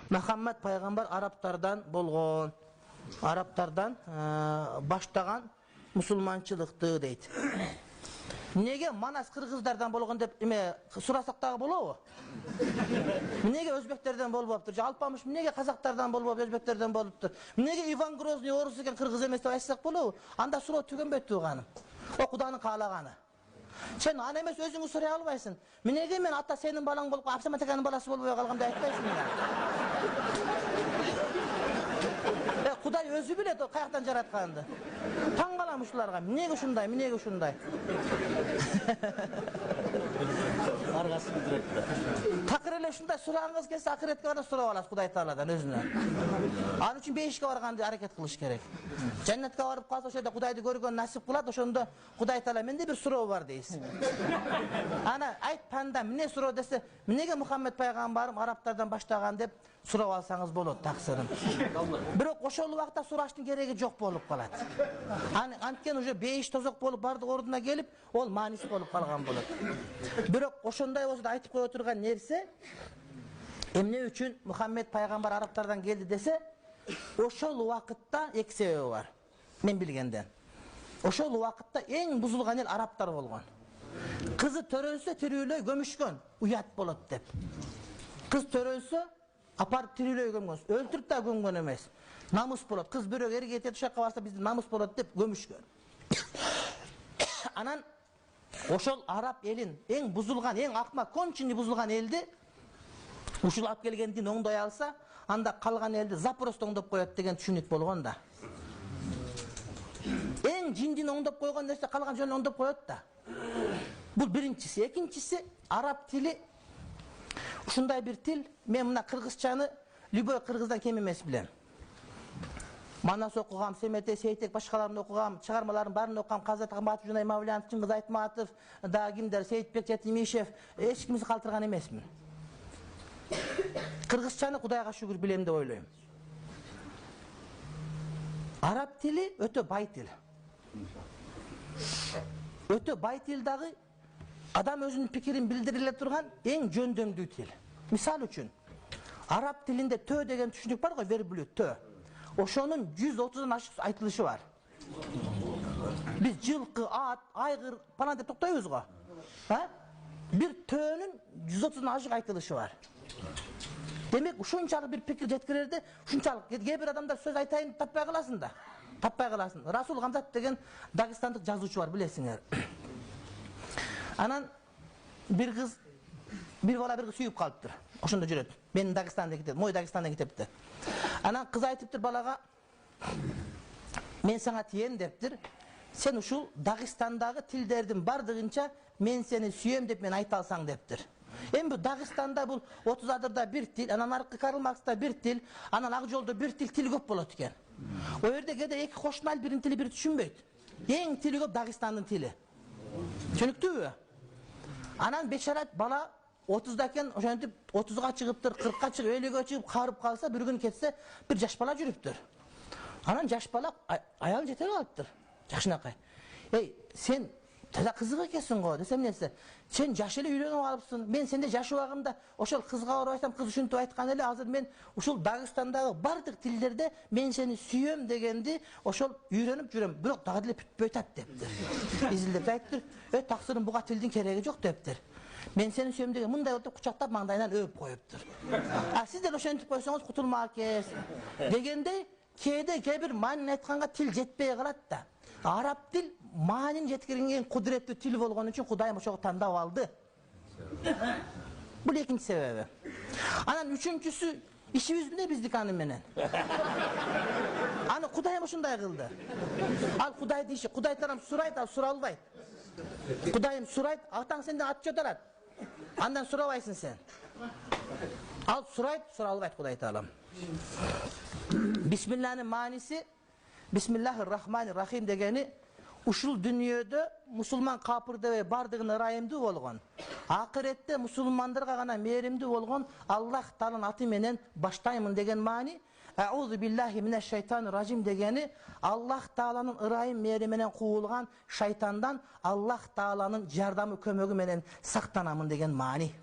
Muhammed пайғамбар арабтардан болгон. Арабтардан баштаган мусулманчылыкты дейт. Неге манас кыргыздардан болгон деп сурасак дагы болобу? Неге өзбектерден болбоптур? Же алпамыш неге казактардан болбоп, өзбектерден болуптур? Неге Иван Грозный орус экен, кыргыз эмес деп айтсак болобу? Анда суроо түгөнбөйт туганым. О Куданын каалаганы. Сен аны эмес өзүңүз сурай албайсың. Неге мен ата сенин балаң болуп, Абсамат аканын баласы болбой калгам деп айтпайсың да. Кудай өзү билет каяктан жаратканды. Таң калам ушуларга. Неге ушундай, неге ушундай? Аргасы билдирет. Такыр эле ушундай сурагыңыз келсе акыретке бара сурап аласыз Кудай Тааладан өзүнө. Ал үчүн бейишке барганды аракет кылыш керек. Жаннатка барып калса ошода Кудайды көргөн насип кылат, ошондо Кудай Таала менде бир суроо бар дейсиз. Ана айт панда, эмне суроо десе, эмнеге Мухаммед пайгамбарым арабтардан баштаган деп сурап алсаңыз болот таксырын. Бирок ошол убакта сураштын кереги жок болуп калат. Анткени уже бейиш тозок болуп бардык ордуна келип, ол мааниси болуп калган болот. Бирок ошондой болсо да айтып кое турган нерсе, эмне үчүн Мухаммед пайгамбар арабтардан келди десе, ошол убакытта эки себеби бар. Мен билгенден. Ошол убакытта эң бузулган эл арабтар болгон. Кызы төрөлсө тирүүлөй көмүшкөн, уят болот деп. Кыз төрөлсө апарып тирүүлөй көмгөн, өлтүрүп да көмгөн эмес. Намыс болот. Кыз бирөө эриге кетет, ушакка барса биздин намыс болот деп көмүшкөн. Анан ошол араб элин эң бузулган, эң акмак, кончини бузулган элди ушул алып келген дин оңдой алса, анда калган элди запросто оңдоп коет деген түшүнүк болгон да. Эң жиндин оңдоп койгон нерсе калган жөнү оңдоп коет да. Бул биринчиси. Экинчиси, араб тили ушундай бир тил, мен мына кыргызчаны любой кыргыздан кем эмес билем. Манас окугам, Семете, Сейтек, башкаларын окугам, чыгармаларын баарын окугам, Казат Ахматов, Жунай Мавлянов, Чыңгыз Айтматов, да кимдер, Сейитбек Жетимишев, эч кимди калтырган эмесмин. Кыргызчаны Кудайга шүгүр билем деп ойлойм. Араб тили өтө бай тил. Өтө бай тил дагы адам өзүнүн пикирин билдире турган эң жөндөмдүү тил. Мисал үчүн, араб тилинде тө деген түшүнүк бар го, верблюд, тө. Ошонун 130дан ашык айтылышы бар. Биз жылкы, ат, айгыр, пана деп токтойбуз го. Бир төнүн 130дан ашык айтылышы бар. Демек, ушунчалык бир пикир жеткирерде, ушунчалык кээ бир адамдар сөз айтайын таппай каласың да. Таппай каласың. Расул Гамзат деген дагыстандык жазуучу бар, билесиңер. Анан бир кыз, бир бала бир сүйүп калыптыр. Ошондо жүрөт. Менин Дагыстандан кетет, мой Дагыстандан кетипти. Анан кыз айтыптыр балага, мен сага тием дептир. Сен ушул Дагыстандагы тилдердин бардыгынча мен сени сүйөм деп мен айта алсаң дептир. Эми бул Дагыстанда бул 30 адырда бир тил, анан аркы Карл Маркста бир тил, анан Ак жолдо бир тил көп болот экен. О жерде кээде эки кошуна эл бирин тили бири түшүнбөйт. Эң тили көп Дагыстандын тили. Түшүнүктүүбү? Анан бечара бала 30да экен, ошентип 30га чыгыптыр, 40га чыгып, 50ге чыгып карып калса, бир күн кетсе, бир жаш бала жүрүптүр. Анан жаш бала аял жете калыптыр. Жакшынакай. Эй, сен таза кызык экенсиң го десем нерсе. Сен жаш эле үйлөнүп алыпсың. Мен сенде жаш убагымда ошол кызга барып айтсам, кыз ушинтип айткан эле. Азыр мен ушул Дагыстандагы бардык тилдерде мен сени сүйөм дегенди ошол үйрөнүп жүрөм. Бирок дагы деле бүтпөй атат дептир. Изилдеп айттыр. Таксырым буга тилдин кереги жок дептир. Мен сени сүйөм деген мындай отуп кучактап маңдайынан өп коюптур. Сиз деле ошентип койсоңуз кутулмак экенсиз. Дегенде кээ бир маанини айтканга тил жетпей калат да. Араб тил маанини жеткирген кудуреттүү тил болгон үчүн Кудайым ошого тандап алды. Бул экинчи себеби. Анан үчүнчүсү ишибиз эмне биздик аны менен. Аны Кудайым ушундай кылды. Ал Кудайдын иши, Кудай тарам сурайт, ал суралбайт. Кудайым сурайт, атаң сенден ат жотарат. Андан сурабайсың сен. Ал сурайт, суралбайт Кудай Таалам. Бисмиллахнын мааниси Бисмиллахир-рахманир-рахим дегени ушул дүнүйөдө мусулман капырдебей бардыгына ырайымдуу болгон. Акыретте мусулмандарга гана мээримдүү болгон Аллах Тааланын аты менен баштаймын деген маани. Аузу биллахи минеш-шайтанир ражим дегени Аллах Тааланын ырайым мээри менен куулган шайтандан Аллах Тааланын жардамы көмөгү менен сактанамын деген маани.